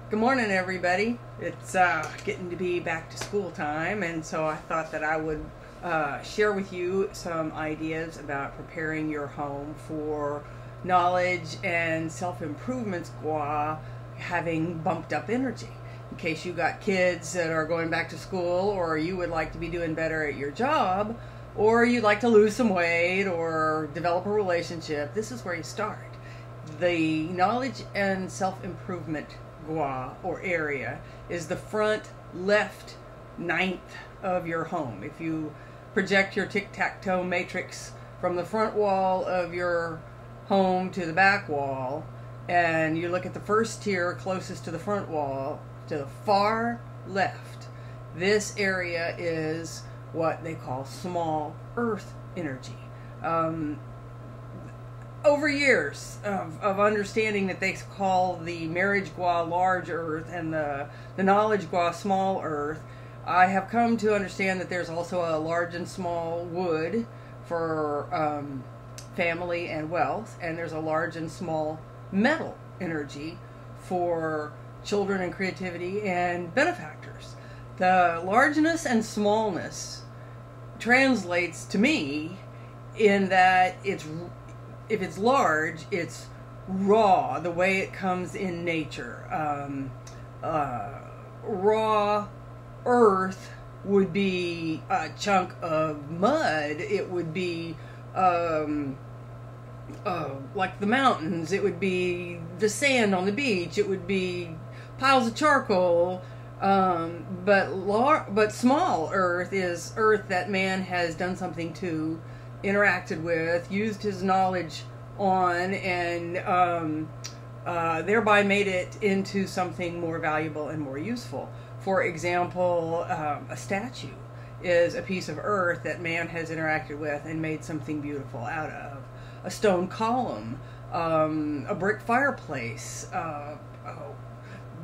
Good morning, everybody. It's getting to be back to school time, and so I thought that I would share with you some ideas about preparing your home for knowledge and self-improvement squaw having bumped up energy. In case you got kids that are going back to school, or you would like to be doing better at your job, or you'd like to lose some weight or develop a relationship, this is where you start. The knowledge and self-improvement gua or area is the front left ninth of your home. If you project your tic-tac-toe matrix from the front wall of your home to the back wall, and you look at the first tier closest to the front wall, to the far left, this area is what they call small earth energy. Over years of understanding that they call the marriage gua large earth and the knowledge gua small earth, I have come to understand that there's also a large and small wood for family and wealth, and there's a large and small metal energy for children and creativity and benefactors. The largeness and smallness translates to me in that if it's large, it's raw, the way it comes in nature. Raw earth would be a chunk of mud. It would be like the mountains. It would be the sand on the beach. It would be piles of charcoal. But small earth is earth that man has done something to, interacted with, used his knowledge on, and thereby made it into something more valuable and more useful. For example, a statue is a piece of earth that man has interacted with and made something beautiful out of. A stone column, a brick fireplace,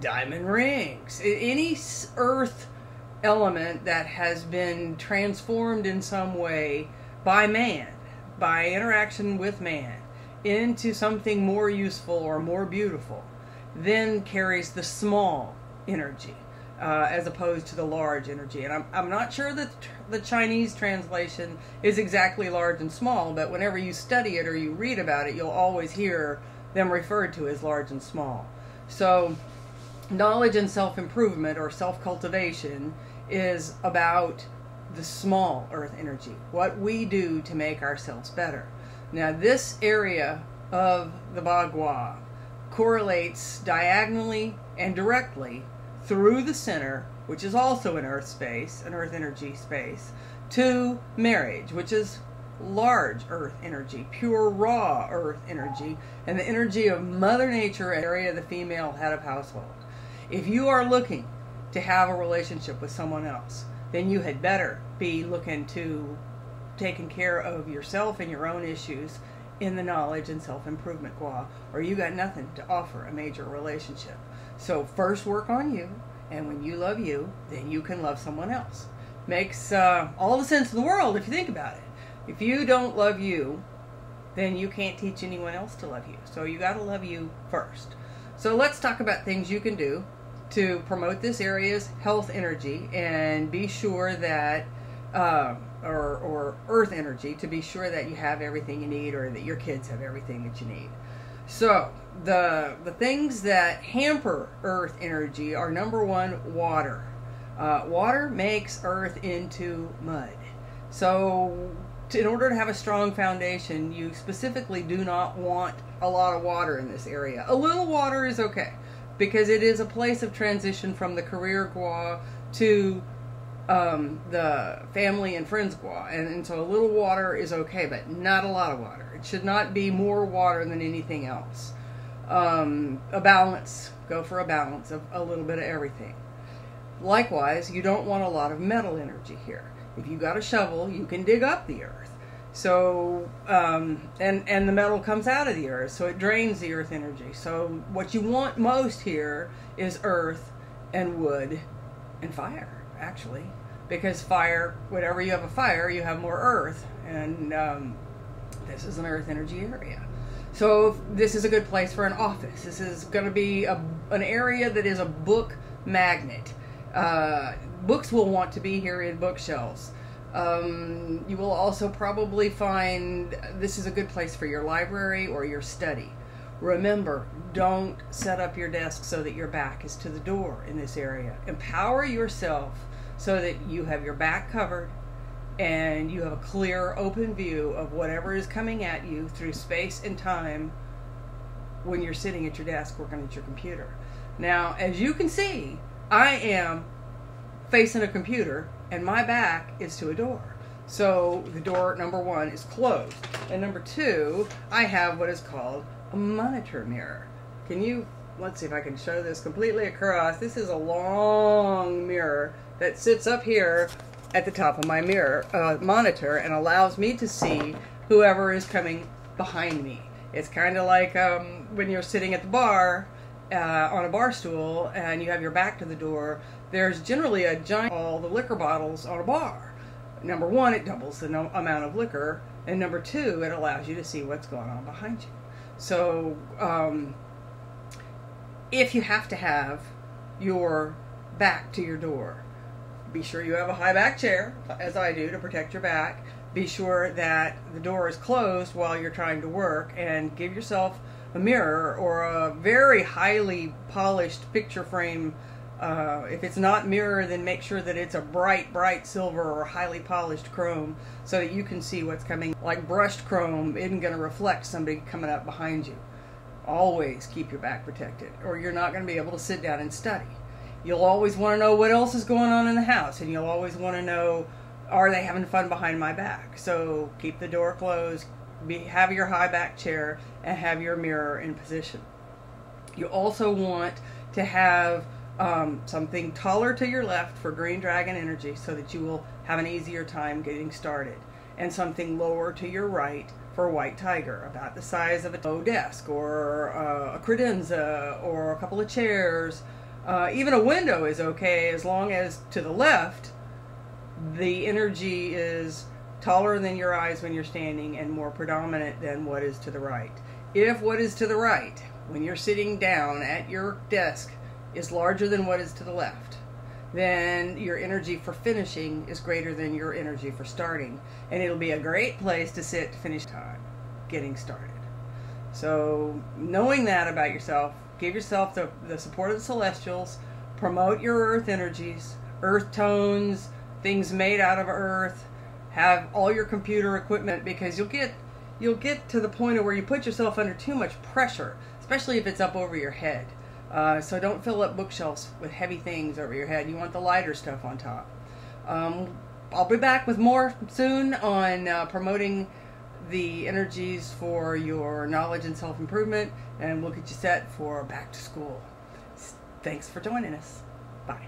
diamond rings, any earth element that has been transformed in some way by man, by interaction with man, into something more useful or more beautiful, then carries the small energy as opposed to the large energy. And I'm not sure that the Chinese translation is exactly large and small, but whenever you study it or you read about it, you'll always hear them referred to as large and small. So knowledge and self-improvement or self-cultivation is about the small earth energy, what we do to make ourselves better. Now, this area of the Bagua correlates diagonally and directly through the center, which is also an earth space, an earth energy space, to marriage, which is large earth energy, pure raw earth energy, and the energy of Mother Nature, area of the female head of household. If you are looking to have a relationship with someone else, then you had better be looking to taking care of yourself and your own issues in the knowledge and self-improvement gua, or you got nothing to offer a major relationship. So first work on you, and when you love you, then you can love someone else. Makes all the sense in the world if you think about it. If you don't love you, then you can't teach anyone else to love you. So you got to love you first. So let's talk about things you can do to promote this area's health energy and be sure that, or earth energy, to be sure that you have everything you need, or that your kids have everything that you need. So the things that hamper earth energy are, number one, water. Water makes earth into mud. So in order to have a strong foundation, you specifically do not want a lot of water in this area. A little water is okay, because it is a place of transition from the career gua to the family and friends gua, and so a little water is okay, but not a lot of water. It should not be more water than anything else. A balance, go for a balance of a little bit of everything. Likewise, you don't want a lot of metal energy here. If you got a shovel, you can dig up the earth. So, and the metal comes out of the earth, so it drains the earth energy. So what you want most here is earth and wood and fire, actually. Because fire, whenever you have a fire, you have more earth. And this is an earth energy area. So this is a good place for an office. This is going to be a an area that is a book magnet. Books will want to be here in bookshelves. You will also probably find this is a good place for your library or your study. Remember, don't set up your desk so that your back is to the door in this area. Empower yourself so that you have your back covered and you have a clear, open view of whatever is coming at you through space and time when you're sitting at your desk working at your computer. Now, as you can see, I am facing a computer and my back is to a door. So the door, number one, is closed. And number two, I have what is called a monitor mirror. Let's see if I can show this completely across. This is a long mirror that sits up here at the top of my monitor and allows me to see whoever is coming behind me. It's kind of like when you're sitting at the bar on a bar stool and you have your back to the door. There's generally a giant all the liquor bottles on a bar. Number one, it doubles the amount of liquor, and number two, it allows you to see what's going on behind you. So if you have to have your back to your door, be sure you have a high back chair, as I do, to protect your back. Be sure that the door is closed while you're trying to work, and give yourself a mirror or a very highly polished picture frame. If it's not mirror, then make sure that it's a bright silver or highly polished chrome so that you can see what's coming. Like brushed chrome isn't going to reflect somebody coming up behind you. Always keep your back protected, or you're not going to be able to sit down and study. You'll always want to know what else is going on in the house, and you'll always want to know, are they having fun behind my back? So keep the door closed, have your high back chair, and have your mirror in position. You also want to have something taller to your left for green dragon energy so that you will have an easier time getting started, and something lower to your right for white tiger, about the size of a low desk or a credenza or a couple of chairs. Even a window is okay as long as to the left the energy is taller than your eyes when you're standing and more predominant than what is to the right. If what is to the right when you're sitting down at your desk is larger than what is to the left, then your energy for finishing is greater than your energy for starting, and it'll be a great place to sit to finish time getting started. So knowing that about yourself, give yourself the support of the celestials, promote your earth energies, earth tones, things made out of earth, have all your computer equipment, because you'll get to the point of where you put yourself under too much pressure, especially if it's up over your head. So don't fill up bookshelves with heavy things over your head. You want the lighter stuff on top. I'll be back with more soon on promoting the energies for your knowledge and self-improvement, and we'll get you set for back to school. Thanks for joining us. Bye.